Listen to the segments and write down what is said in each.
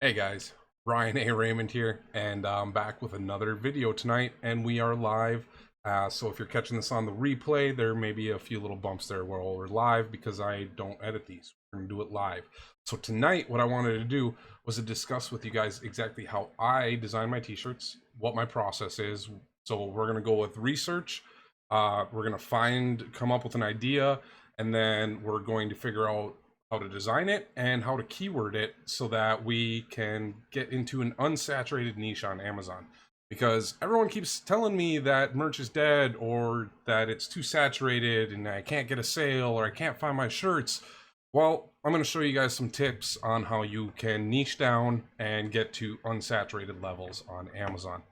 Hey guys, Ryan A. Raymond here, and I'm back with another video tonight, and we are live. So if you're catching this on the replay, there may be a few little bumps there where we're live because I don't edit these. We're gonna do it live. So tonight, what I wanted to do was to discuss with you guys exactly how I design my t-shirts, what my process is. So we're gonna go with research. We're gonna come up with an idea, and then we're going to figure out how to design it and how to keyword it so that we can get into an unsaturated niche on Amazon. Because everyone keeps telling me that merch is dead or that it's too saturated and I can't get a sale or I can't find my shirts. Well, I'm going to show you guys some tips on how you can niche down and get to unsaturated levels on Amazon.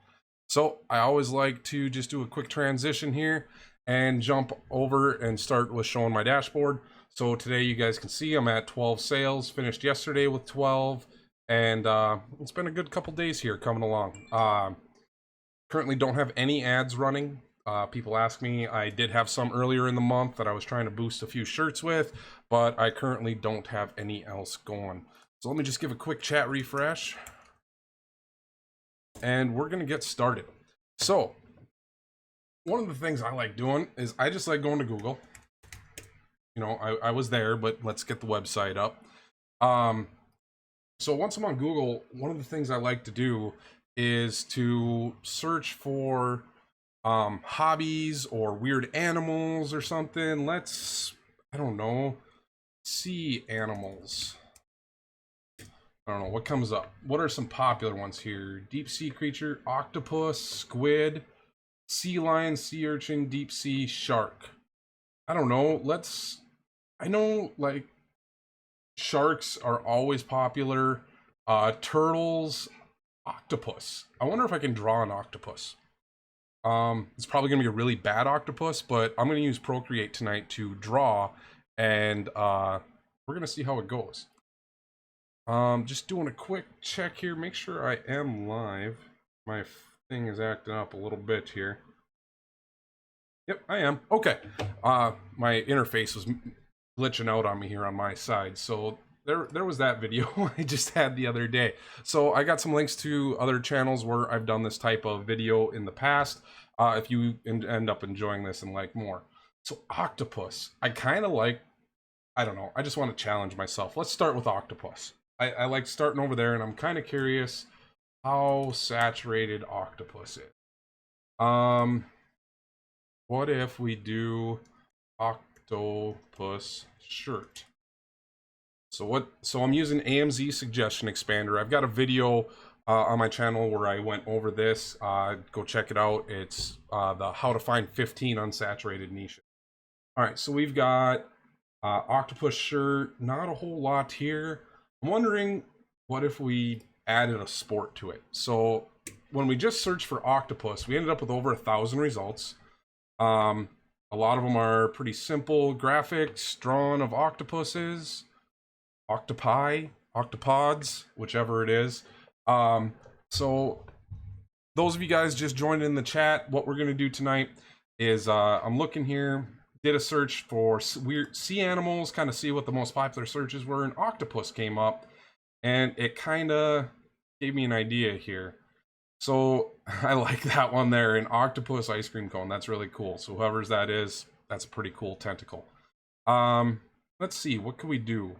So I always like to just do a quick transition here and jump over and start with showing my dashboard. So today you guys can see I'm at 12 sales, finished yesterday with 12, and it's been a good couple days here coming along. Currently don't have any ads running. People ask me, I did have some earlier in the month that I was trying to boost a few shirts with, but I currently don't have any else going. So let me just give a quick chat refresh, and we're gonna get started. So one of the things I like doing is I just like going to Google. You know, I was there, but let's get the website up. So once I'm on Google, one of the things I like to do is to search for hobbies or weird animals or something. I don't know, sea animals. I don't know, what comes up? What are some popular ones here? Deep sea creature, octopus, squid, sea lion, sea urchin, deep sea shark. I don't know, I know, like, sharks are always popular. Turtles, octopus. I wonder if I can draw an octopus. It's probably gonna be a really bad octopus, but I'm gonna use Procreate tonight to draw, and we're gonna see how it goes. Just doing a quick check here, make sure I am live. My thing is acting up a little bit here. Yep, I am. Okay. My interface was glitching out on me here on my side, so there was that video I just had the other day. So I got some links to other channels where I've done this type of video in the past, if you end up enjoying this and like more. So octopus, I kind of like, I don't know, I just want to challenge myself. Let's start with octopus. I like starting over there, and I'm kind of curious how saturated octopus is. What if we do octopus shirt? So I'm using AMZ Suggestion Expander. I've got a video on my channel where I went over this. Go check it out. It's the how to find 15 unsaturated niches. All right, so we've got octopus shirt. Not a whole lot here. I'm wondering what if we added a sport to it. So when we just searched for octopus, we ended up with over 1,000 results. A lot of them are pretty simple graphics drawn of octopuses, octopi, octopods, whichever it is. So those of you guys just joined in the chat, what we're gonna do tonight is I'm looking here, did a search for weird sea animals, kind of see what the most popular searches were, and octopus came up, and it kind of gave me an idea here. So I like that one there, an octopus ice cream cone. That's really cool. So whoever's that is, that's a pretty cool tentacle. Let's see, what can we do?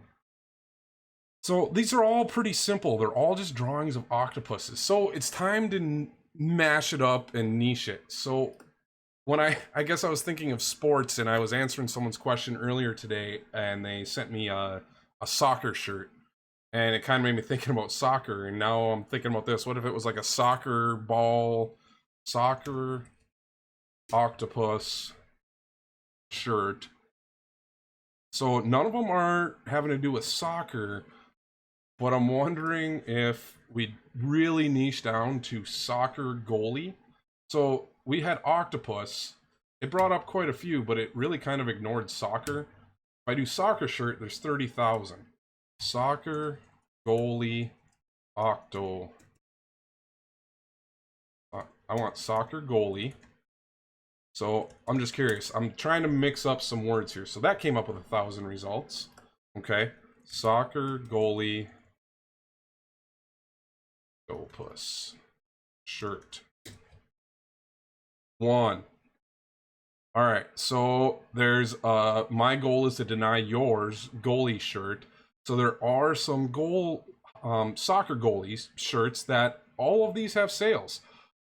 So these are all pretty simple. They're all just drawings of octopuses. So it's time to mash it up and niche it. So when I guess I was thinking of sports, and I was answering someone's question earlier today, and they sent me a soccer shirt. And it kind of made me thinking about soccer, and now I'm thinking about this. What if it was like a soccer ball, soccer, octopus shirt? So none of them are having to do with soccer, but I'm wondering if we really niche down to soccer goalie. So we had octopus. It brought up quite a few, but it really kind of ignored soccer. If I do soccer shirt, there's 30,000. Soccer goalie octo. I want soccer goalie. So I'm just curious. I'm trying to mix up some words here. So that came up with 1,000 results. Okay. Soccer goalie Octopus shirt 1. All right, so there's my goal is to deny yours goalie shirt. So there are some soccer goalies shirts that all of these have sales.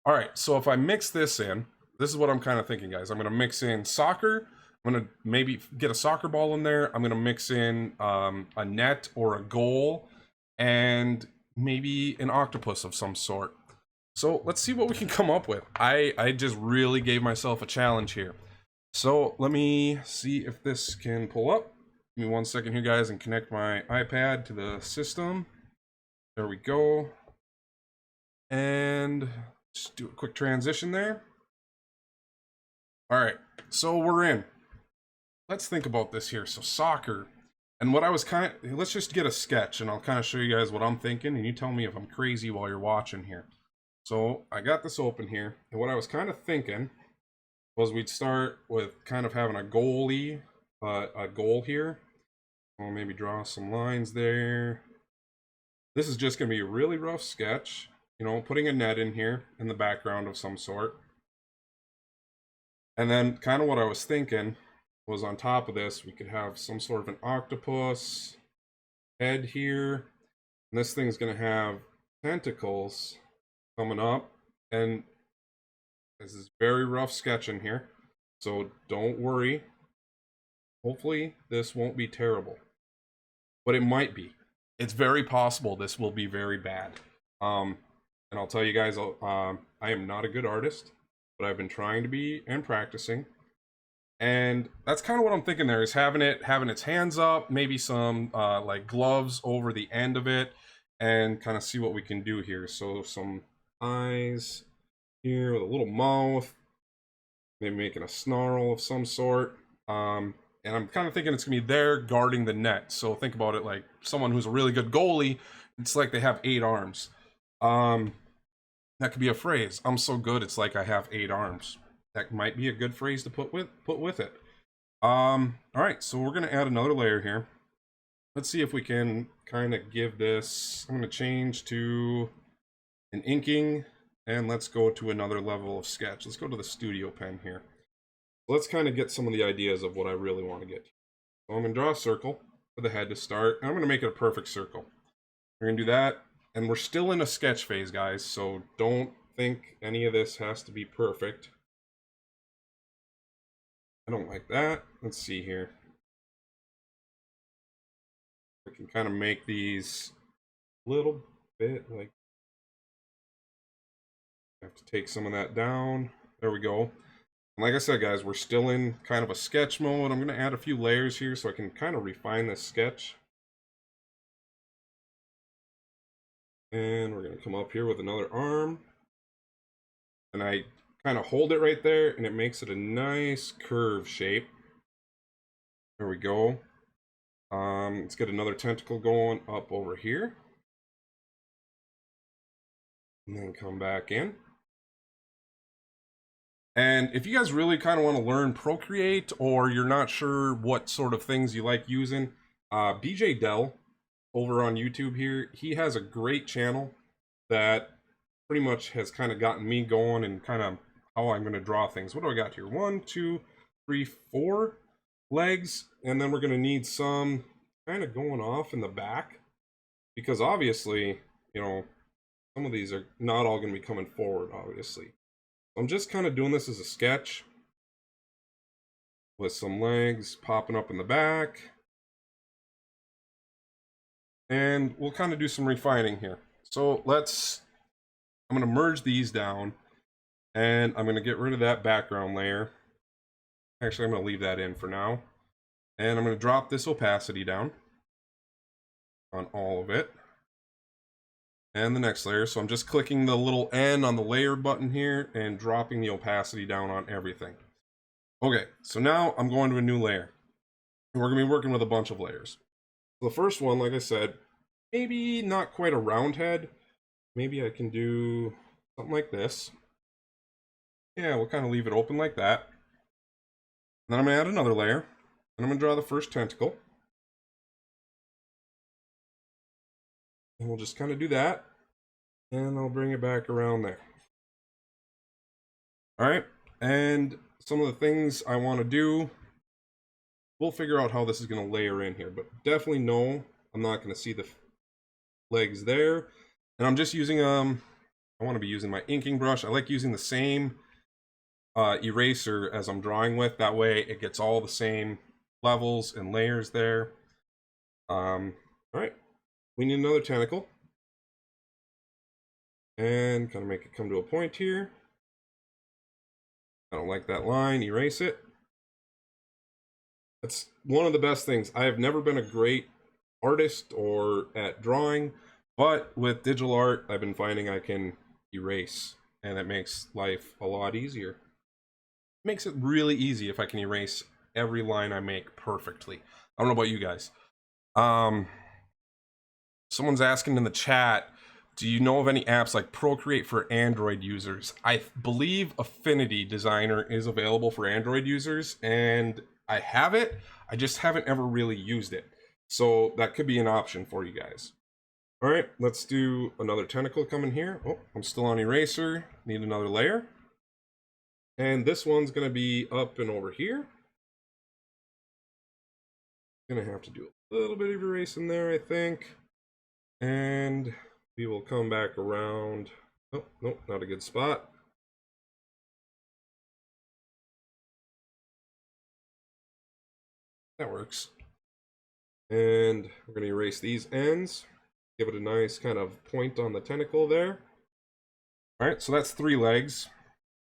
All right, so if I mix this in, this is what I'm kind of thinking, guys. I'm gonna mix in soccer. I'm gonna maybe get a soccer ball in there. I'm gonna mix in a net or a goal, and maybe an octopus of some sort. So let's see what we can come up with. I just really gave myself a challenge here. So let me see if this can pull up. Give me 1 second here, guys, and connect my iPad to the system. There we go. And just do a quick transition there. All right, so we're in. Let's think about this here. So soccer. And what I was let's just get a sketch and I'll kind of show you guys what I'm thinking and you tell me if I'm crazy while you're watching here. So I got this open here, and what I was kind of thinking was we'd start with kind of having a goalie, a goal here. I'll maybe draw some lines there. This is just going to be a really rough sketch, you know, putting a net in here in the background of some sort. And then kind of what I was thinking was on top of this, we could have some sort of an octopus head here. And this thing's going to have tentacles coming up, and this is very rough sketching here, so don't worry. Hopefully this won't be terrible, but it might be. It's very possible this will be very bad. And I'll tell you guys, I am not a good artist, but I've been trying to be and practicing. And that's kind of what I'm thinking there, is having its hands up, maybe some like gloves over the end of it, and kind of see what we can do here. So some eyes here with a little mouth, maybe making a snarl of some sort. And I'm kind of thinking it's gonna be there guarding the net. So think about it like someone who's a really good goalie. It's like they have 8 arms. That could be a phrase. I'm so good, it's like I have 8 arms. That might be a good phrase to put with it. All right, so we're gonna add another layer here. Let's see if we can kind of give this. I'm gonna change to an inking, and let's go to another level of sketch. Let's go to the studio pen here. Let's kind of get some of the ideas of what I really want to get. So I'm going to draw a circle for the head to start, and I'm going to make it a perfect circle. We're going to do that, and we're still in a sketch phase, guys, so don't think any of this has to be perfect. I don't like that. Let's see here. We can kind of make these a little bit like, I have to take some of that down. There we go. And like I said, guys, we're still in kind of a sketch mode. I'm going to add a few layers here so I can kind of refine this sketch. And we're going to come up here with another arm. And I kind of hold it right there, and it makes it a nice curve shape. There we go. Let's get another tentacle going up over here. And then come back in. And if you guys really kind of want to learn Procreate, or you're not sure what sort of things you like using, Beejay Delongs over on YouTube here, he has a great channel that pretty much has kind of gotten me going and kind of how I'm going to draw things. What do I got here? 1, 2, 3, 4 legs, and then we're going to need some kind of going off in the back, because obviously, you know, some of these are not all going to be coming forward, obviously. I'm just kind of doing this as a sketch with some legs popping up in the back. And we'll kind of do some refining here. So I'm going to merge these down, and I'm going to get rid of that background layer. Actually, I'm going to leave that in for now. And I'm going to drop this opacity down on all of it. And the next layer. So I'm just clicking the little N on the layer button here and dropping the opacity down on everything. Okay, so now I'm going to a new layer. And we're going to be working with a bunch of layers. So the first one, like I said, maybe not quite a round head. Maybe I can do something like this. Yeah, we'll kind of leave it open like that. And then I'm going to add another layer. And I'm going to draw the first tentacle. And we'll just kind of do that. And I'll bring it back around there. All right, and some of the things I want to do, we'll figure out how this is going to layer in here, but definitely know I'm not going to see the legs there. And I'm just using, I want to be using my inking brush. I like using the same eraser as I'm drawing with. That way it gets all the same levels and layers there. All right, we need another tentacle. And kind of make it come to a point here. I don't like that line, erase it. That's one of the best things. I have never been a great artist or at drawing, but with digital art, I've been finding I can erase, and it makes life a lot easier. It makes it really easy if I can erase every line I make perfectly. I don't know about you guys. Someone's asking in the chat, do you know of any apps like Procreate for Android users? I believe Affinity Designer is available for Android users, and I have it. I just haven't ever really used it. So that could be an option for you guys. All right, let's do another tentacle coming here. Oh, I'm still on eraser. Need another layer. And this one's going to be up and over here. Gonna have to do a little bit of erasing there, I think. And we will come back around. Oh, nope, not a good spot. That works. And we're going to erase these ends. Give it a nice kind of point on the tentacle there. All right, so that's 3 legs.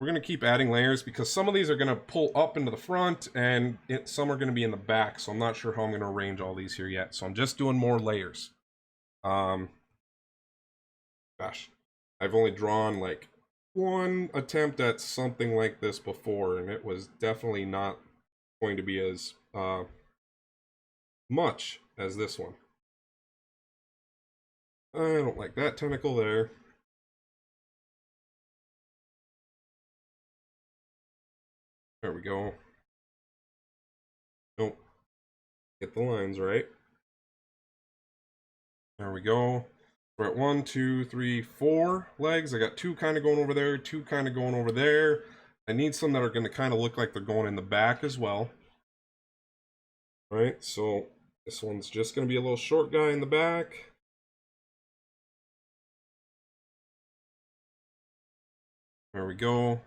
We're going to keep adding layers because some of these are going to pull up into the front and some are going to be in the back. So I'm not sure how I'm going to arrange all these here yet. So I'm just doing more layers. Gosh, I've only drawn like one attempt at something like this before, and it was definitely not going to be as much as this one. I don't like that tentacle there. There we go. Nope. Get the lines right. There we go. We're at 1, 2, 3, 4 legs. I got 2 kind of going over there, 2 kind of going over there. I need some that are going to kind of look like they're going in the back as well. All right, so this one's just going to be a little short guy in the back. There we go.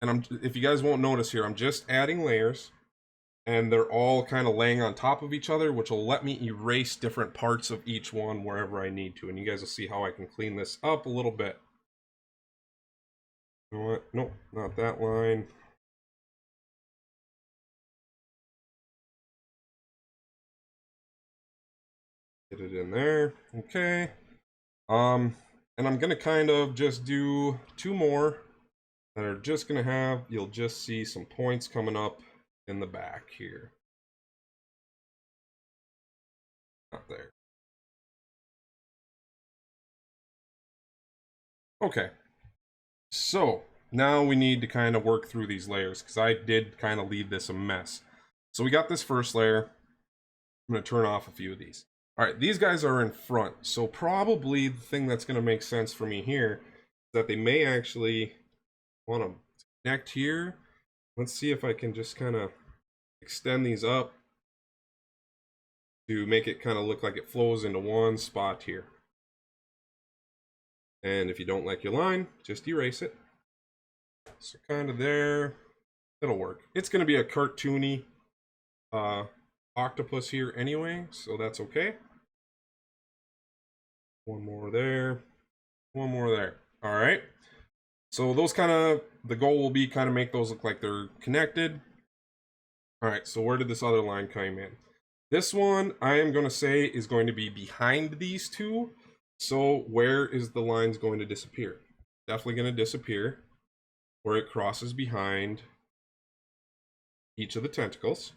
And if you guys won't notice here, I'm just adding layers. And they're all kind of laying on top of each other, which will let me erase different parts of each one wherever I need to. And you guys will see how I can clean this up a little bit. You know what? Nope, not that line. Get it in there. Okay. And I'm going to kind of just do 2 more that are just going to have, you'll just see some points coming up in the back here. Not there. Okay. So now we need to kind of work through these layers because I did kind of leave this a mess. So we got this first layer. I'm going to turn off a few of these. All right, these guys are in front. So probably the thing that's going to make sense for me here is that they may actually want to connect here. Let's see if I can just kind of extend these up to make it kind of look like it flows into one spot here. And if you don't like your line, just erase it. So kind of there, it'll work. It's going to be a cartoony octopus here anyway, so that's okay. One more there, one more there. All right. So those kind of, the goal will be kind of make those look like they're connected. All right, so where did this other line come in? This one, I am going to say, is going to be behind these 2. So where is the lines going to disappear? Definitely going to disappear where it crosses behind each of the tentacles.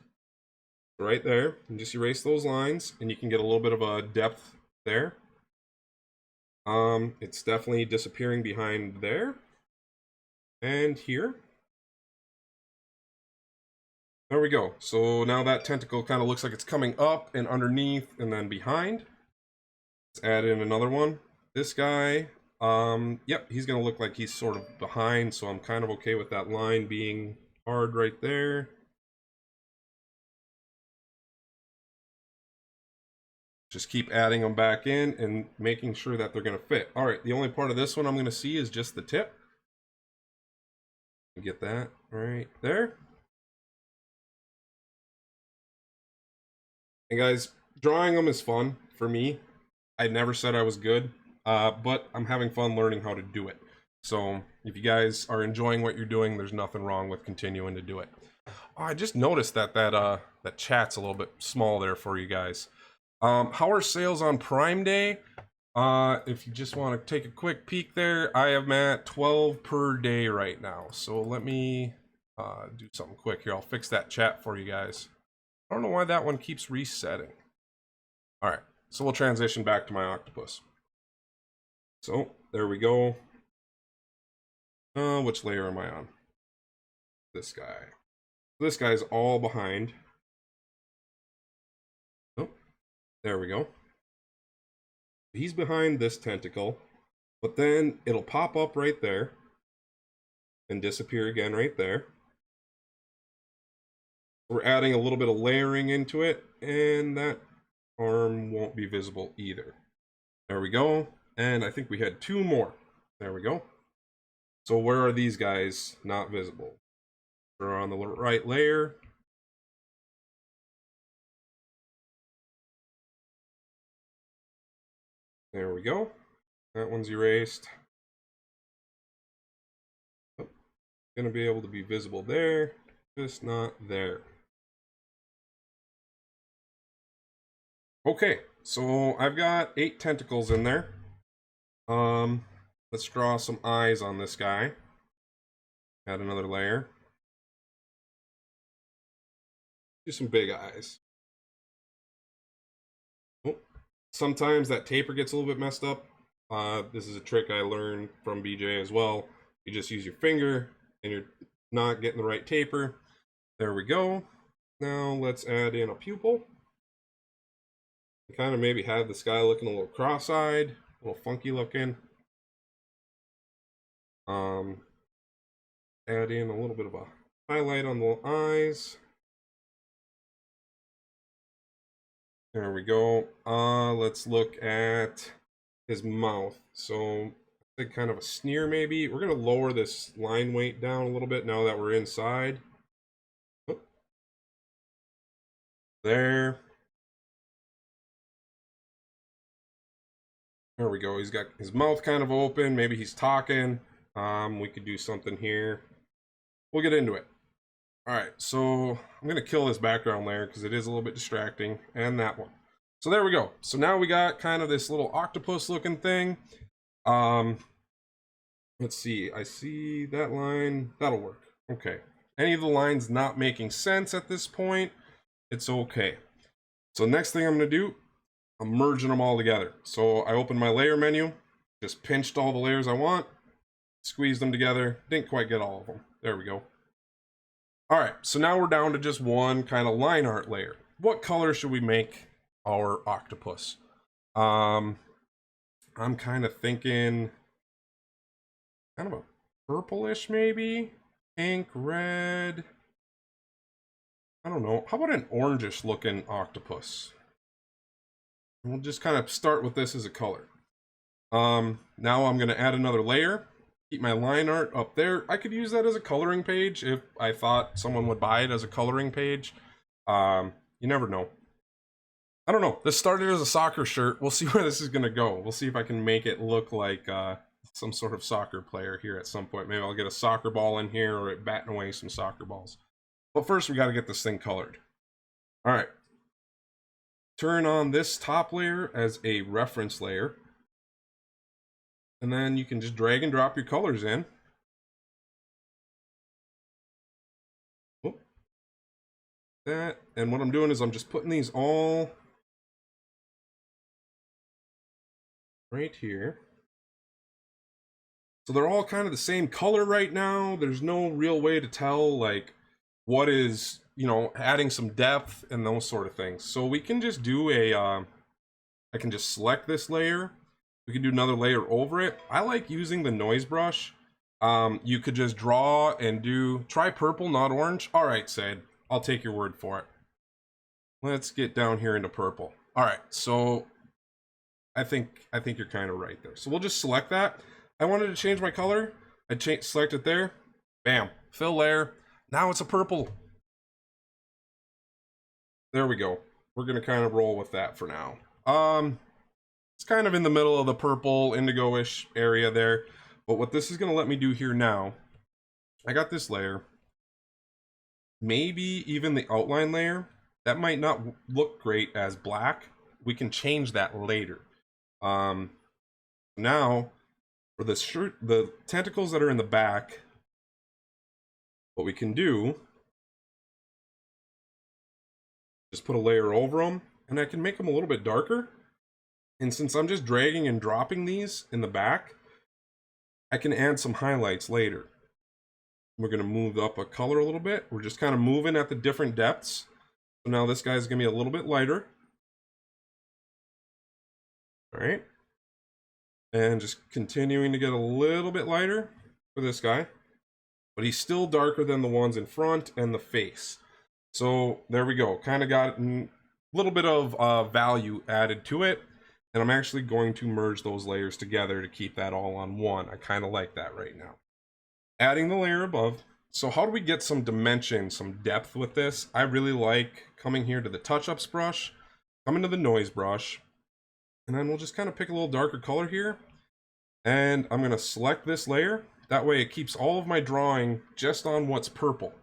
Right there. And just erase those lines, and you can get a little bit of a depth there. It's definitely disappearing behind there. And here. There we go. So now that tentacle kind of looks like it's coming up and underneath and then behind. Let's add in another one. This guy, Yep, he's gonna look like he's sort of behind, so I'm kind of okay with that line being hard right there. Just keep adding them back in and making sure that they're gonna fit. All right, the only part of this one I'm gonna see is just the tip. Get that right there. And guys, drawing them is fun for me. I never said I was good, but I'm having fun learning how to do it. So if you guys are enjoying what you're doing, there's nothing wrong with continuing to do it. Oh, I just noticed that that chat's a little bit small there for you guys. How are sales on Prime Day? If you just want to take a quick peek there, I am at 12 per day right now. So let me do something quick here. I'll fix that chat for you guys. I don't know why that one keeps resetting. All right, so we'll transition back to my octopus. So there we go. Which layer am I on? This guy. This guy's all behind. Oh, there we go. He's behind this tentacle, but then it'll pop up right there and disappear again right there. We're adding a little bit of layering into it, and that arm won't be visible either. There we go. And I think we had two more. There we go. So where are these guys not visible? They're on the right layer. There we go. That one's erased. Oh, gonna be able to be visible there, just not there. Okay, so I've got 8 tentacles in there. Let's draw some eyes on this guy. Add another layer. Do some big eyes. Oh, sometimes that taper gets a little bit messed up. This is a trick I learned from Beejay as well. You just use your finger and you're not getting the right taper. There we go. Now let's add in a pupil. Kind of maybe have this guy looking a little cross-eyed, a little funky looking. Add in a little bit of a highlight on the eyes. There we go. Let's look at his mouth. So I think kind of a sneer maybe. We're gonna lower this line weight down a little bit now that we're inside. Oh. There. There we go. He's got his mouth kind of open. Maybe he's talking. We could do something here. We'll get into it. All right, so I'm gonna kill this background layer because it is a little bit distracting, and that one. So there we go. So now we got kind of this little octopus looking thing. Let's see. I see that line. That'll work. Okay. Any of the lines not making sense at this point, it's okay. So next thing I'm gonna do, I'm merging them all together. So I opened my layer menu, just pinched all the layers I want, squeezed them together. Didn't quite get all of them. There we go. All right, so now we're down to just one kind of line art layer. What color should we make our octopus? I'm kind of thinking kind of a purplish maybe, pink, red. I don't know. How about an orangish looking octopus? We'll just kind of start with this as a color. Now I'm going to add another layer. Keep my line art up there. I could use that as a coloring page if I thought someone would buy it as a coloring page. You never know. I don't know. This started as a soccer shirt. We'll see where this is going to go. We'll see if I can make it look like some sort of soccer player here at some point. Maybe I'll get a soccer ball in here or batting away some soccer balls. But first we got to get this thing colored. All right. Turn on this top layer as a reference layer. And then you can just drag and drop your colors in. Oh, that. And what I'm doing is I'm just putting these all right here. So they're all kind of the same color right now. There's no real way to tell like what is, you know, adding some depth and those sort of things. So we can just do a, I can just select this layer We can do another layer over it. I like using the noise brush. You could just draw and try purple, not orange. All right, Sid, I'll take your word for it. Let's get down here into purple. All right, so I think you're kind of right there. So we'll just select that. I wanted to change my color. I select it there. Bam, fill layer. Now it's a purple. There we go. We're gonna kind of roll with that for now. It's kind of in the middle of the purple indigo-ish area there. But what this is gonna let me do here now, I got this layer. Maybe even the outline layer. That might not look great as black. We can change that later. Now, for the shirt, the tentacles that are in the back, what we can do, just put a layer over them, and I can make them a little bit darker. And since I'm just dragging and dropping these in the back, I can add some highlights later. We're going to move up a color a little bit. We're just kind of moving at the different depths. So now this guy's going to be a little bit lighter. All right. And just continuing to get a little bit lighter for this guy. But he's still darker than the ones in front and the face. So there we go. Kind of got a little bit of value added to it. And I'm actually going to merge those layers together to keep that all on one. I kind of like that right now. Adding the layer above. So how do we get some dimension, some depth with this? I really like coming here to the touch-ups brush, coming to the noise brush, and then we'll just kind of pick a little darker color here. And I'm going to select this layer. That way it keeps all of my drawing just on what's purple.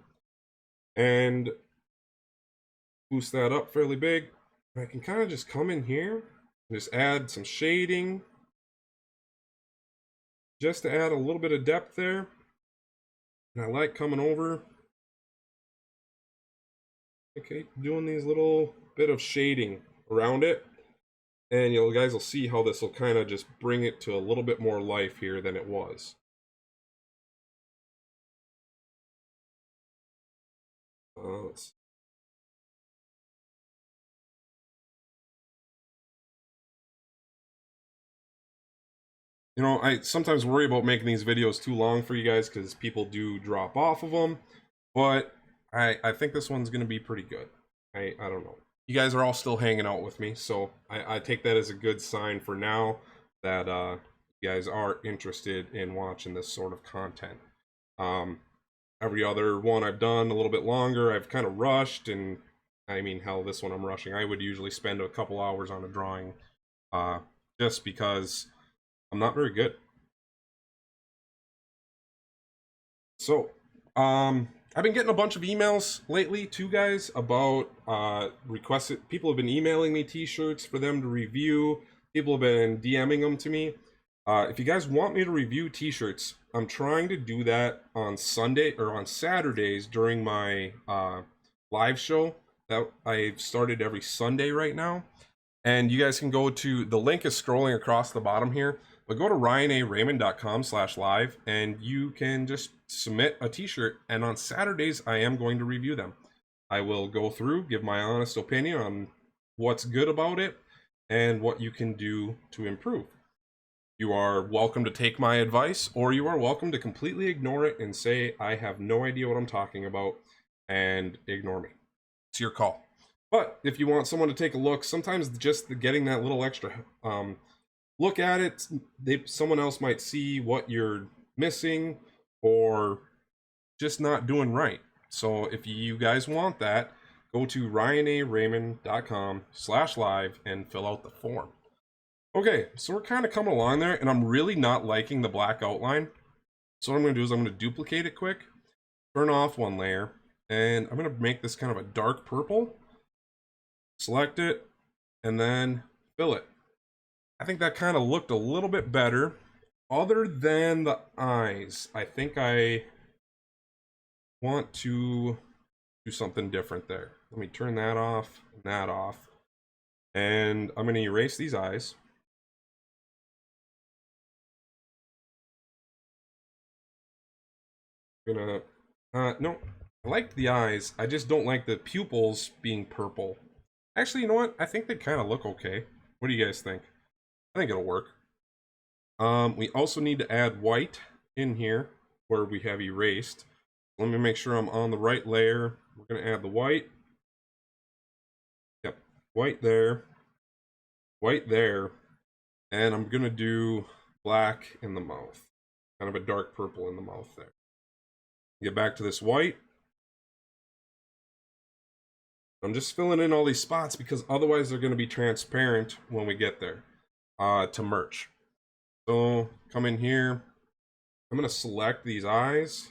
And boost that up fairly big. I can kind of just come in here and just add some shading. Just to add a little bit of depth there. And I like coming over. Okay, doing these little bit of shading around it. And you guys will see how this will kind of just bring it to a little bit more life here than it was. Let's You know, I sometimes worry about making these videos too long for you guys because people do drop off of them. But I think this one's going to be pretty good. I don't know. You guys are all still hanging out with me, so I take that as a good sign for now that you guys are interested in watching this sort of content. Every other one I've done a little bit longer, I've kind of rushed, and I mean, hell, this one I'm rushing. I would usually spend a couple hours on a drawing just because I'm not very good. So, I've been getting a bunch of emails lately too, guys, about requested. People have been emailing me t-shirts for them to review. People have been DMing them to me. If you guys want me to review t-shirts, I'm trying to do that on Sunday or on Saturdays during my live show that I've started every Sunday right now. And you guys can go to, the link is scrolling across the bottom here, but go to ryanaraymond.com/live and you can just submit a t-shirt. And on Saturdays, I am going to review them. I will go through, give my honest opinion on what's good about it and what you can do to improve. You are welcome to take my advice, or you are welcome to completely ignore it and say, I have no idea what I'm talking about, and ignore me. It's your call. But if you want someone to take a look, sometimes just getting that little extra look at it, someone else might see what you're missing or just not doing right. So if you guys want that, go to ryanaraymond.com/live and fill out the form. Okay, so we're kind of coming along there, and I'm really not liking the black outline. So what I'm going to do is I'm going to duplicate it quick, turn off one layer, and I'm going to make this kind of a dark purple. Select it, and then fill it. I think that kind of looked a little bit better. Other than the eyes, I think I want to do something different there. Let me turn that off, and that off. And I'm going to erase these eyes. No, I like the eyes. I just don't like the pupils being purple. Actually, you know what? I think they kind of look okay. What do you guys think? I think it'll work. We also need to add white in here where we have erased. Let me make sure I'm on the right layer. We're going to add the white. Yep, white there, and I'm going to do black in the mouth, kind of a dark purple in the mouth there. Get back to this white. I'm just filling in all these spots because otherwise they're going to be transparent when we get there to merge. So come in here. I'm going to select these eyes.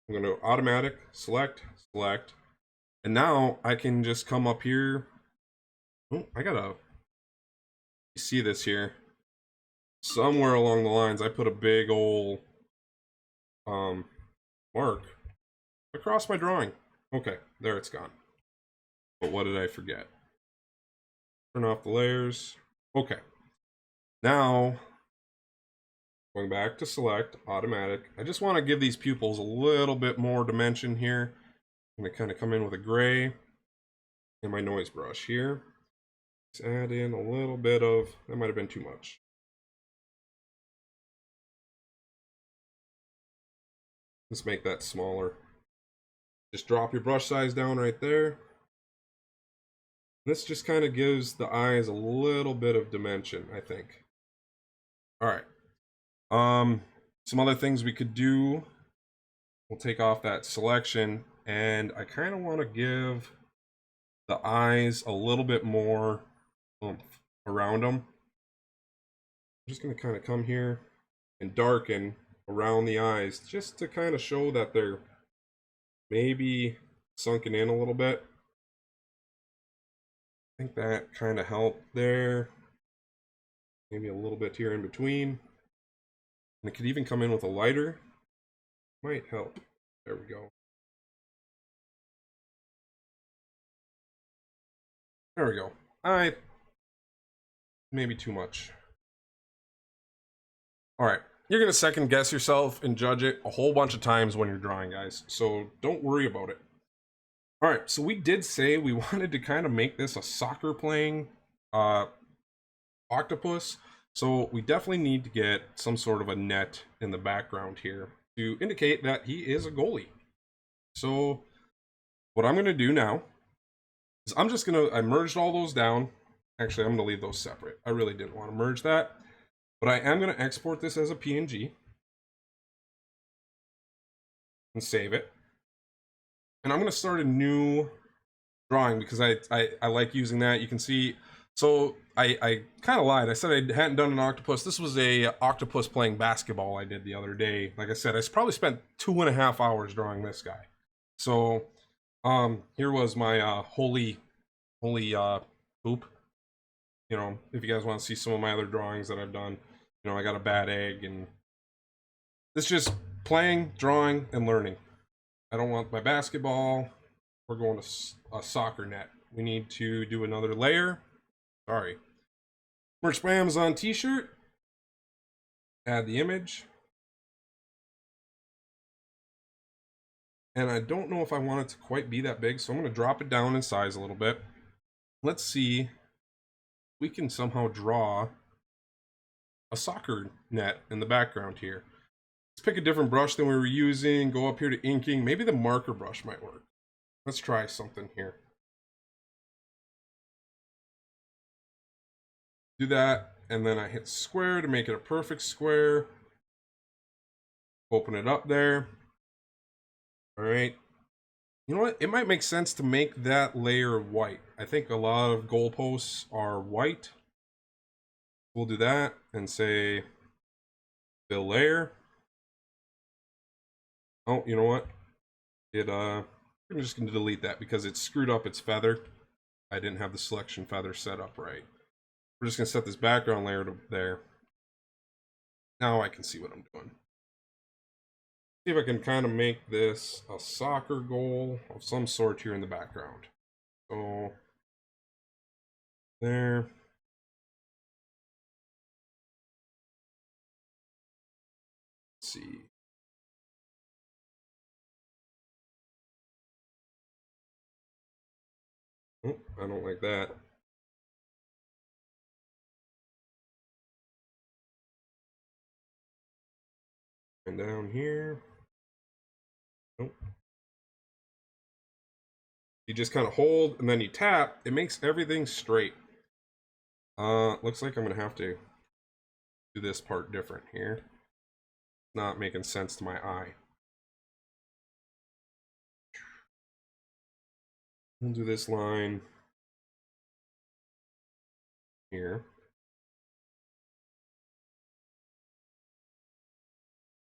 I'm going to automatic, select, and now I can just come up here. Oh, I gotta see this here. Somewhere along the lines, I put a big old mark across my drawing. Okay, there it's gone. But what did I forget? Turn off the layers. Okay. Now, going back to select, automatic. I just want to give these pupils a little bit more dimension here. I'm going to kind of come in with a gray and my noise brush here. Let's add in a little bit of, that might have been too much. Let's make that smaller. Just drop your brush size down right there. This just kind of gives the eyes a little bit of dimension, I think. All right. Some other things we could do. We'll take off that selection, and I kind of want to give the eyes a little bit more oomph around them. I'm just going to kind of come here and darken around the eyes just to kind of show that they're maybe sunken in a little bit. I think that kind of helped there. Maybe a little bit here in between. And it could even come in with a lighter. Might help. There we go. There we go. Maybe too much. All right. You're going to second guess yourself and judge it a whole bunch of times when you're drawing, guys. So don't worry about it. All right. So we did say we wanted to kind of make this a soccer playing octopus. So we definitely need to get some sort of a net in the background here to indicate that he is a goalie. So what I'm going to do now is I merged all those down. Actually, I'm going to leave those separate. I really didn't want to merge that. But I am going to export this as a PNG and save it. And I'm going to start a new drawing because I like using that. You can see, so I kind of lied. I said I hadn't done an octopus. This was a octopus playing basketball I did the other day. Like I said, I probably spent 2.5 hours drawing this guy. So here was my holy poop. You know, if you guys want to see some of my other drawings that I've done, you know, I got a bad egg, and it's just playing, drawing, and learning. I don't want my basketball. We're going to a soccer net. We need to do another layer. Sorry. Merch by Amazon t-shirt. Add the image. And I don't know if I want it to quite be that big, so I'm going to drop it down in size a little bit. Let's see if we can somehow draw a soccer net in the background here. Let's pick a different brush than we were using. Go up here to inking. Maybe the marker brush might work. Let's try something here. Do that, and then I hit square to make it a perfect square. Open it up there. All right. You know what? It might make sense to make that layer white. I think a lot of goalposts are white. We'll do that and say fill layer. Oh, you know what? I'm just going to delete that because it screwed up its feather. I didn't have the selection feather set up right. We're just going to set this background layer to there. Now I can see what I'm doing. See if I can kind of make this a soccer goal of some sort here in the background. So there. Let's see. Oh, I don't like that. And down here. Nope. You just kind of hold and then you tap. It makes everything straight. Looks like I'm gonna have to do this part different here. It's not making sense to my eye. We'll do this line here.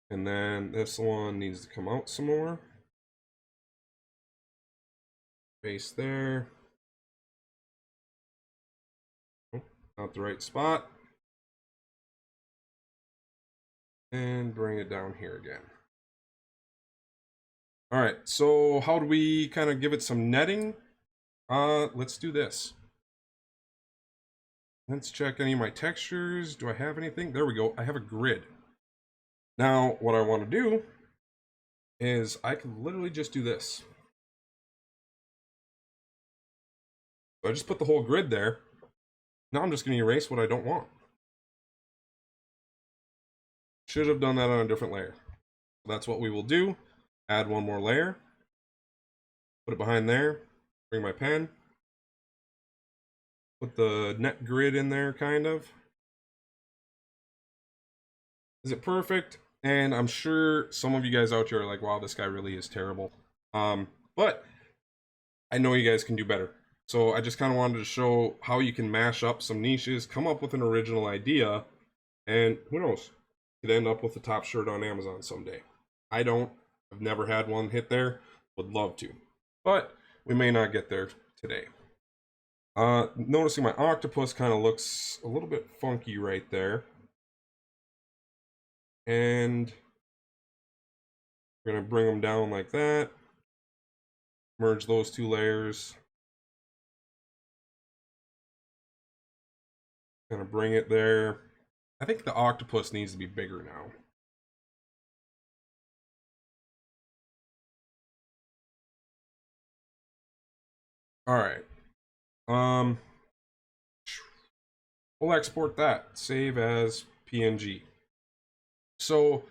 And then this one needs to come out some more. Base there. Oh, not the right spot. And bring it down here again. All right, so how do we kind of give it some netting? Let's do this. Let's check any of my textures. Do I have anything? There we go. I have a grid. Now, what I want to do is I can literally just do this. So I just put the whole grid there. Now I'm just going to erase what I don't want. Should have done that on a different layer. That's what we will do. Add one more layer. Put it behind there. Bring my pen. Put the net grid in there, kind of. Is it perfect? And I'm sure some of you guys out here are like, wow, this guy really is terrible. But I know you guys can do better. So I just kind of wanted to show how you can mash up some niches, come up with an original idea, and who knows, could end up with a top shirt on Amazon someday. I don't. I've never had one hit there. Would love to. But we may not get there today. Noticing my octopus kind of looks a little bit funky right there. And we're going to bring them down like that. Merge those two layers. Kind of bring it there. I think the octopus needs to be bigger now. All right. We'll export that. Save as PNG. So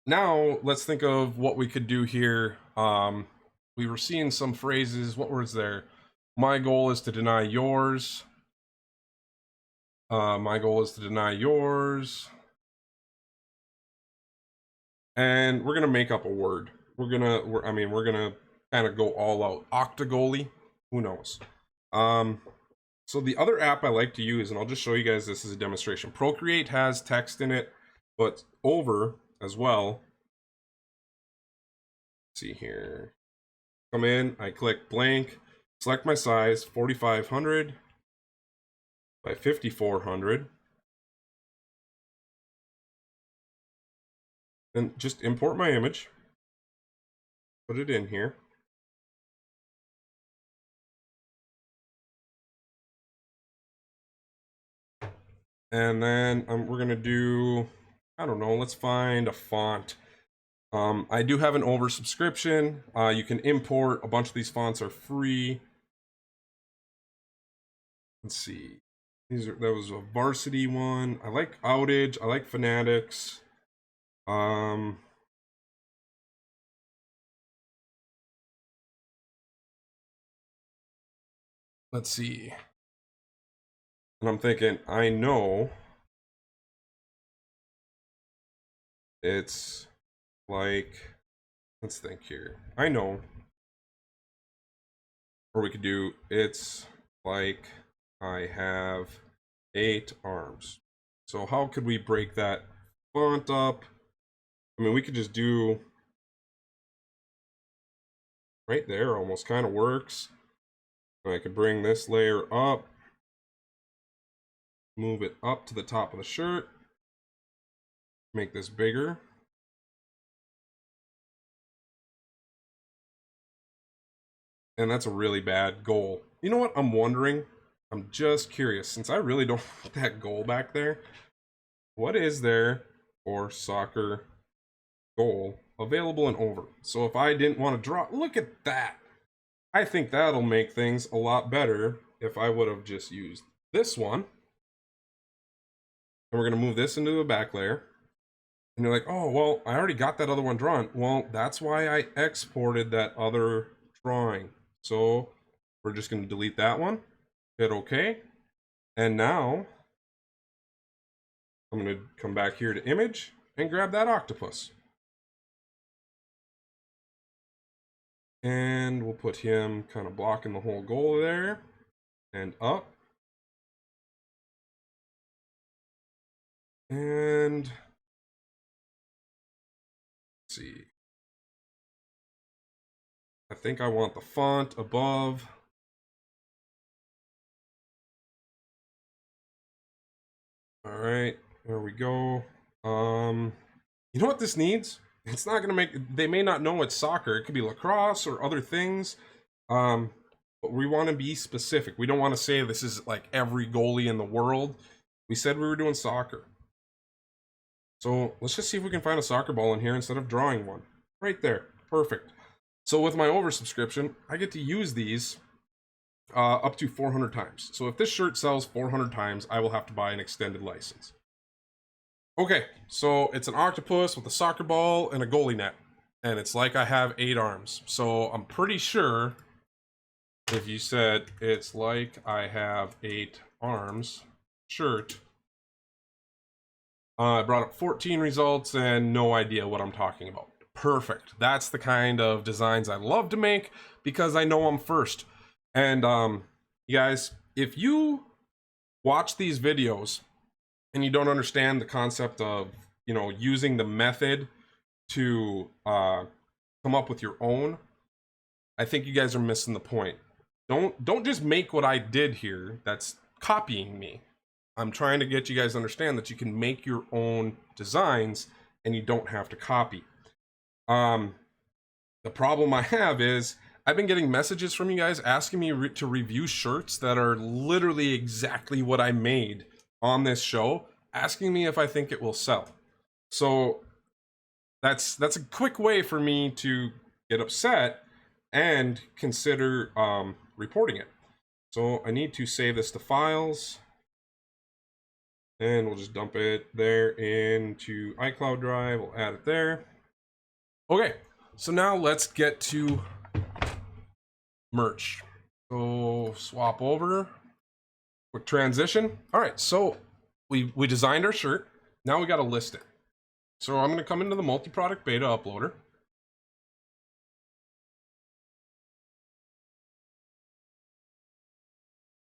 now let's think of what we could do here. We were seeing some phrases. What words there? My goal is to deny yours. My goal is to deny yours. And we're gonna make up a word. We're gonna kind of go all out. Octagoly. Who knows? So the other app I like to use, and I'll just show you guys this as a demonstration. Procreate has text in it, but over as well. Let's see here. Come in, I click blank, select my size, 4500 by 5400. Then just import my image. Put it in here. And then we're gonna do, I don't know, let's find a font. I do have an oversubscription. You can import a bunch of these fonts are free. Let's see. That was a varsity one. I like Outage. I like Fanatics. Let's see. And I'm thinking, I know it's like, let's think here. I know. Or we could do, it's like I have 8 arms. So how could we break that font up? I mean, we could just do right there, almost kind of works. And I could bring this layer up. Move it up to the top of the shirt. Make this bigger. And that's a really bad goal. You know what? I'm wondering. I'm just curious. Since I really don't want that goal back there. What is there for soccer goal available and over? So if I didn't want to draw, look at that. I think that'll make things a lot better if I would have just used this one. And we're going to move this into a back layer. And you're like, oh, well, I already got that other one drawn. Well, that's why I exported that other drawing. So we're just going to delete that one, hit OK. And now I'm going to come back here to image and grab that octopus. And we'll put him kind of blocking the whole goal there and up. And let's see. I think I want the font above. All right, there we go. You know what this needs? It's not gonna make, they may not know it's soccer. It could be lacrosse or other things. But we want to be specific. We don't want to say this is like every goalie in the world. We said we were doing soccer. So let's just see if we can find a soccer ball in here instead of drawing one. Right there, perfect. So with my oversubscription, I get to use these up to 400 times. So if this shirt sells 400 times, I will have to buy an extended license. Okay, so it's an octopus with a soccer ball and a goalie net. And it's like I have 8 arms. So I'm pretty sure if you said it's like I have 8 arms shirt, I brought up 14 results and no idea what I'm talking about. Perfect. That's the kind of designs I love to make because I know I'm first. And you guys, if you watch these videos and you don't understand the concept of, you know, using the method to come up with your own, I think you guys are missing the point. Don't just make what I did here. That's copying me. I'm trying to get you guys to understand that you can make your own designs and you don't have to copy. The problem I have is I've been getting messages from you guys asking me to review shirts that are literally exactly what I made on this show, asking me if I think it will sell. So that's a quick way for me to get upset and consider reporting it. So I need to save this to files. And we'll just dump it there into iCloud Drive. We'll add it there. Okay, so now let's get to merch. So swap over. Quick transition. All right, so we designed our shirt. Now we got to list it. So I'm going to come into the multi-product beta uploader.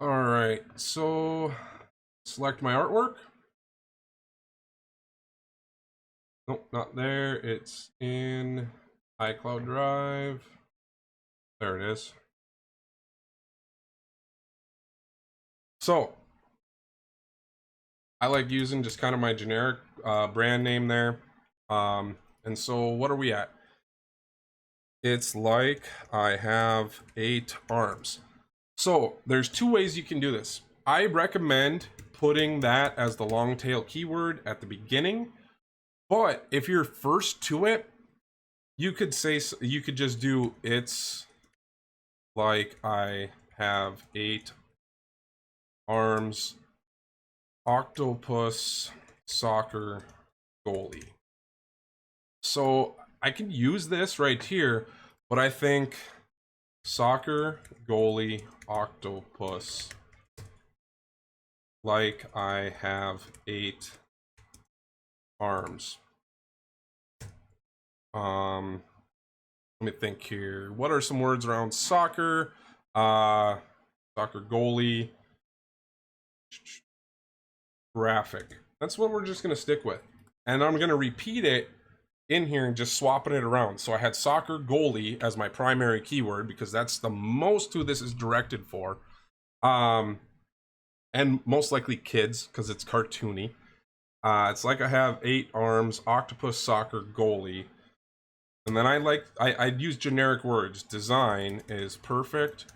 All right, so select my artwork. Nope, not there. It's in iCloud Drive. There it is. So I like using just kind of my generic brand name there. And so what are we at? It's like I have 8 arms. So there's 2 ways you can do this. I recommend putting that as the long tail keyword at the beginning. But if you're first to it, you could say, you could just do it's like I have 8 arms, octopus, soccer, goalie. So I can use this right here, but I think soccer, goalie, octopus, like I have 8 arms. Let me think here. What are some words around soccer? Soccer goalie. Graphic. That's what we're just going to stick with. And I'm going to repeat it in here and just swapping it around. So I had soccer goalie as my primary keyword because that's the most who this is directed for. And most likely kids because it's cartoony. It's like I have 8 arms, octopus, soccer, goalie. And then I'd use generic words. Design is perfect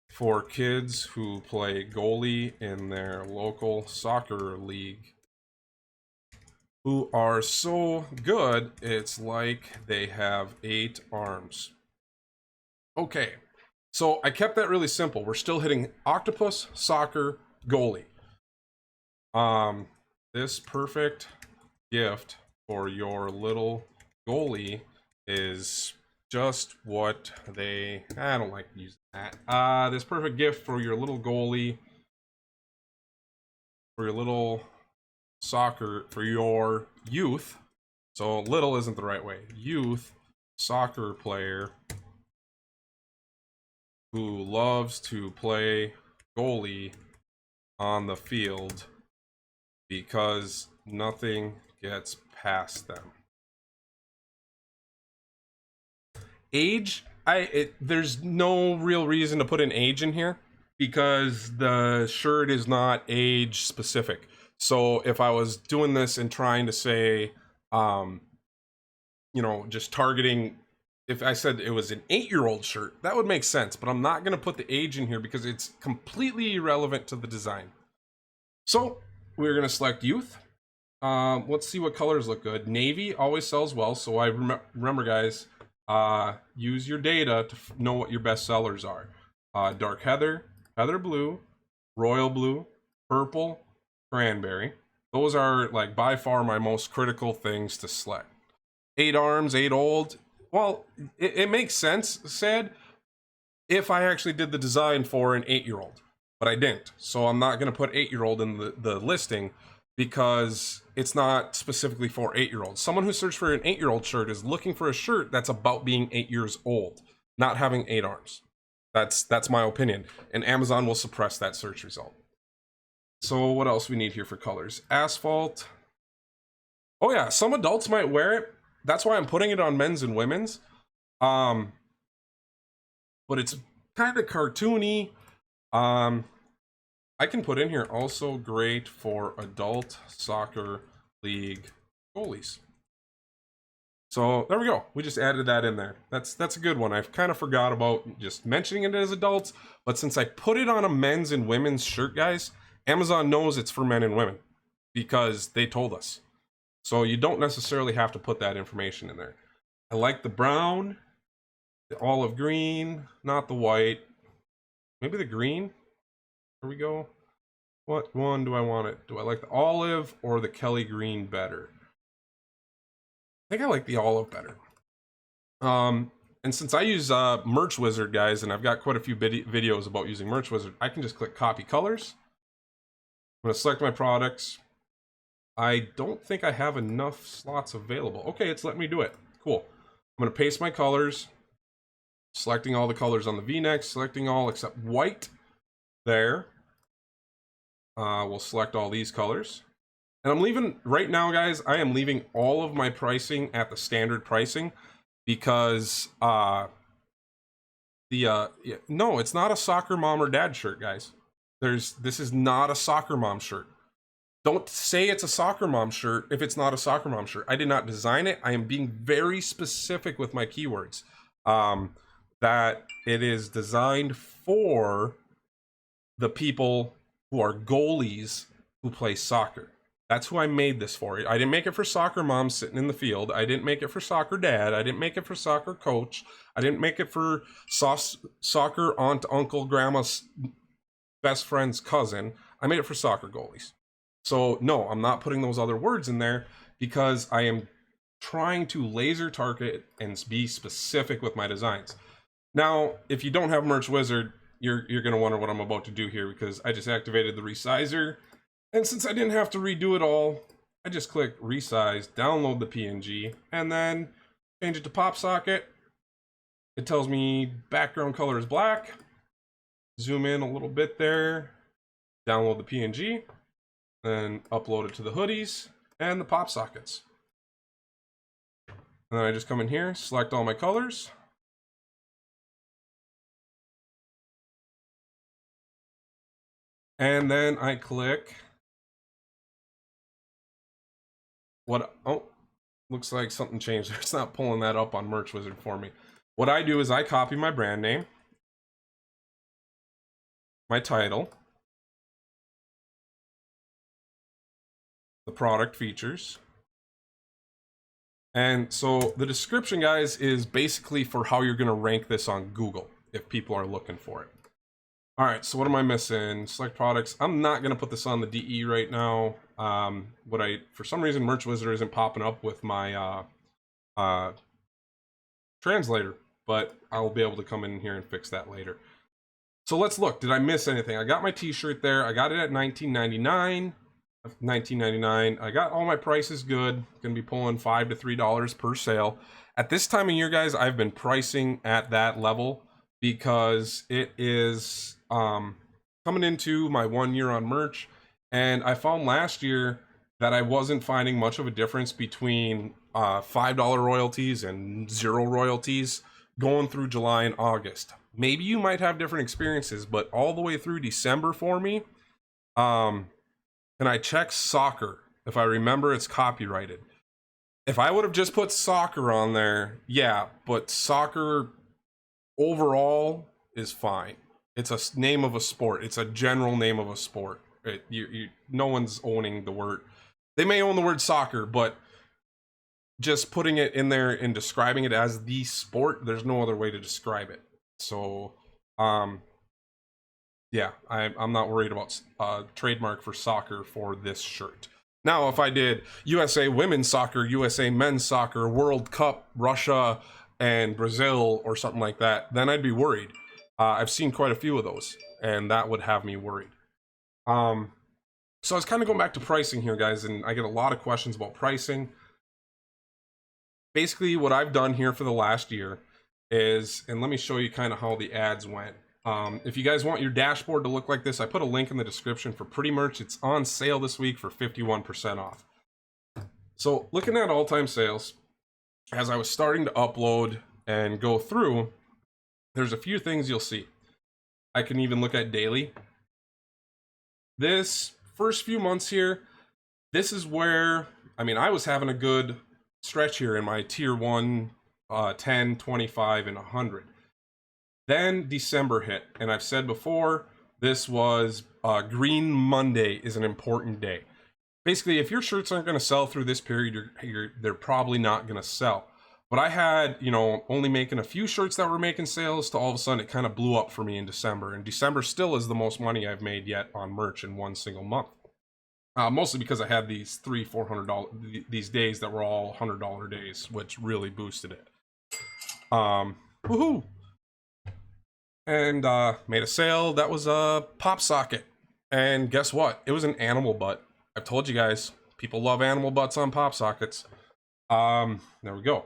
for kids who play goalie in their local soccer league, who are so good, it's like they have 8 arms. Okay, so I kept that really simple. We're still hitting octopus, soccer, goalie. This perfect gift for your little goalie is just what they... I don't like using that. This perfect gift for your little goalie, for your little soccer, for your youth. So little isn't the right way. Youth soccer player who loves to play goalie on the field because nothing gets past them. Age, there's no real reason to put an age in here because the shirt is not age specific. So if I was doing this and trying to say, you know, just targeting, if I said it was an 8-year-old shirt, that would make sense, but I'm not going to put the age in here because it's completely irrelevant to the design. So we're going to select youth. Let's see what colors look good. Navy always sells well, so I remember guys, use your data to know what your best sellers are. Dark heather, heather blue, royal blue, purple, cranberry. Those are like by far my most critical things to select. 8 arms, 8 old. Well, it makes sense, said, if I actually did the design for an 8-year-old, but I didn't. So I'm not going to put 8-year-old in the listing because it's not specifically for 8-year-olds. Someone who searched for an 8-year-old shirt is looking for a shirt that's about being 8 years old, not having 8 arms. That's my opinion, and Amazon will suppress that search result. So what else we need here for colors? Asphalt. Oh yeah, some adults might wear it. That's why I'm putting it on men's and women's. But it's kind of cartoony. I can put in here also great for adult soccer league goalies. So there we go. We just added that in there. That's a good one. I've kind of forgot about just mentioning it as adults, but since I put it on a men's and women's shirt, guys, Amazon knows it's for men and women because they told us. So you don't necessarily have to put that information in there. I like the brown, the olive green, not the white, maybe the green. There we go. What one do I want it? Do I like the olive or the Kelly green better? I think I like the olive better. And since I use Merch Wizard, guys, and I've got quite a few videos about using Merch Wizard, I can just click copy colors. I'm going to select my products. I don't think I have enough slots available. Okay, it's letting me do it. Cool. I'm going to paste my colors. Selecting all the colors on the V-neck. Selecting all except white. There. We'll select all these colors. And I'm leaving, right now, guys, I am leaving all of my pricing at the standard pricing because, no, it's not a soccer mom or dad shirt, guys. This is not a soccer mom shirt. Don't say it's a soccer mom shirt if it's not a soccer mom shirt. I did not design it. I am being very specific with my keywords. That it is designed for the people who are goalies who play soccer. That's who I made this for. I didn't make it for soccer moms sitting in the field. I didn't make it for soccer dad. I didn't make it for soccer coach. I didn't make it for soccer aunt, uncle, grandma's best friend's cousin. I made it for soccer goalies. So no, I'm not putting those other words in there because I am trying to laser target and be specific with my designs. Now, if you don't have Merch Wizard, you're going to wonder what I'm about to do here because I just activated the resizer. And since I didn't have to redo it all, I just click resize, download the PNG, and then change it to pop socket. It tells me background color is black. Zoom in a little bit there, download the PNG, then upload it to the hoodies and the pop sockets. And then I just come in here, select all my colors. And then I click oh, looks like something changed. It's not pulling that up on Merch Wizard for me. What I do is I copy my brand name, my title, the product features. And so the description, guys, is basically for how you're going to rank this on Google if people are looking for it. All right, so what am I missing? Select products. I'm not going to put this on the DE right now. For some reason, Merch Wizard isn't popping up with my translator, but I'll be able to come in here and fix that later. So let's look. Did I miss anything? I got my t-shirt there. I got it at $19.99. I got all my prices good. Gonna be pulling $5 to $3 per sale. At this time of year, guys, I've been pricing at that level because it is coming into my 1 year on merch, and I found last year that I wasn't finding much of a difference between $5 royalties and 0 royalties going through July and August. Maybe you might have different experiences, but all the way through December for me, and I check soccer. If I remember, it's copyrighted. If I would have just put soccer on there, yeah, but soccer overall is fine. It's a name of a sport. It's a general name of a sport. No one's owning the word. They may own the word soccer, but just putting it in there and describing it as the sport, there's no other way to describe it. So, yeah, I'm not worried about trademark for soccer for this shirt. Now, if I did USA Women's Soccer, USA Men's Soccer, World Cup, Russia and Brazil or something like that, then I'd be worried. I've seen quite a few of those, and that would have me worried. So I was kind of going back to pricing here, guys, and I get a lot of questions about pricing. Basically, what I've done here for the last year is, and let me show you kind of how the ads went. If you guys want your dashboard to look like this, I put a link in the description for Pretty Merch. It's on sale this week for 51% off. So looking at all-time sales, as I was starting to upload and go through, there's a few things you'll see. I can even look at daily. This first few months here, this is where, I mean, I was having a good stretch here in my tier 1, 10, 25, and 100. Then December hit, and I've said before, this was Green Monday is an important day. Basically, if your shirts aren't going to sell through this period, they're probably not going to sell. But I had, only making a few shirts that were making sales to all of a sudden it kind of blew up for me in December. And December still is the most money I've made yet on merch in one single month. Mostly because I had these $300-$400 these days that were all $100 days, which really boosted it. Woohoo! And made a sale that was a pop socket. And guess what? It was an animal butt. I've told you guys, people love animal butts on pop sockets. There we go.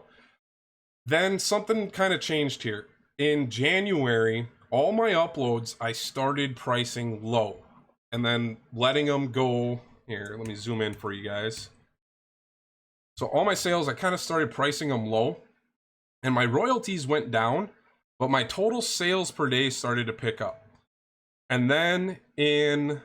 Then something kind of changed here. In January, all my uploads, I started pricing low. And then letting them go. Here, let me zoom in for you guys. So all my sales, I kind of started pricing them low. And my royalties went down. But my total sales per day started to pick up. And then in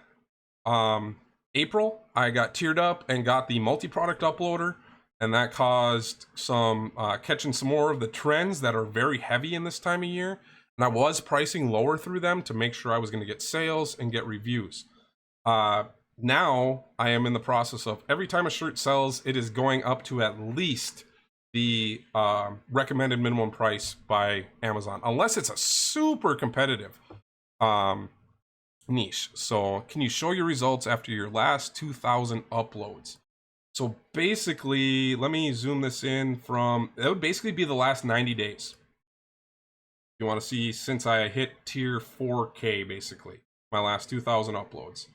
April, I got tiered up and got the multi-product uploader. And that caused some catching some more of the trends that are very heavy in this time of year. And I was pricing lower through them to make sure I was going to get sales and get reviews. Now I am in the process of every time a shirt sells, it is going up to at least the recommended minimum price by Amazon, unless it's a super competitive niche. So can you show your results after your last 2,000 uploads? So basically, let me zoom this in from, that would basically be the last 90 days. You want to see since I hit tier 4K, basically, my last 2,000 uploads.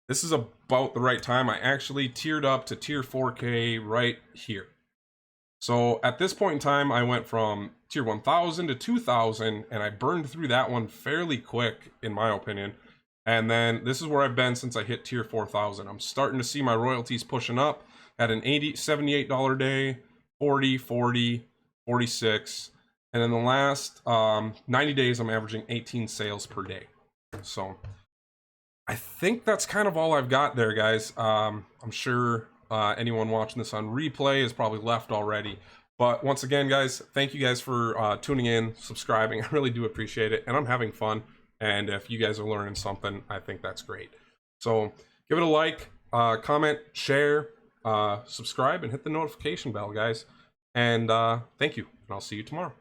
This is about the right time. I actually tiered up to tier 4K right here. So at this point in time, I went from tier 1,000 to 2,000, and I burned through that one fairly quick, in my opinion. And then this is where I've been since I hit tier 4,000. I'm starting to see my royalties pushing up at an $78 day, 40, 40, 46. And in the last 90 days, I'm averaging 18 sales per day. So I think that's kind of all I've got there, guys. I'm sure anyone watching this on replay is probably left already. But once again, guys, thank you guys for tuning in, subscribing. I really do appreciate it, and I'm having fun. And if you guys are learning something, I think that's great. So give it a like, comment, share, subscribe, and hit the notification bell, guys. And thank you, and I'll see you tomorrow.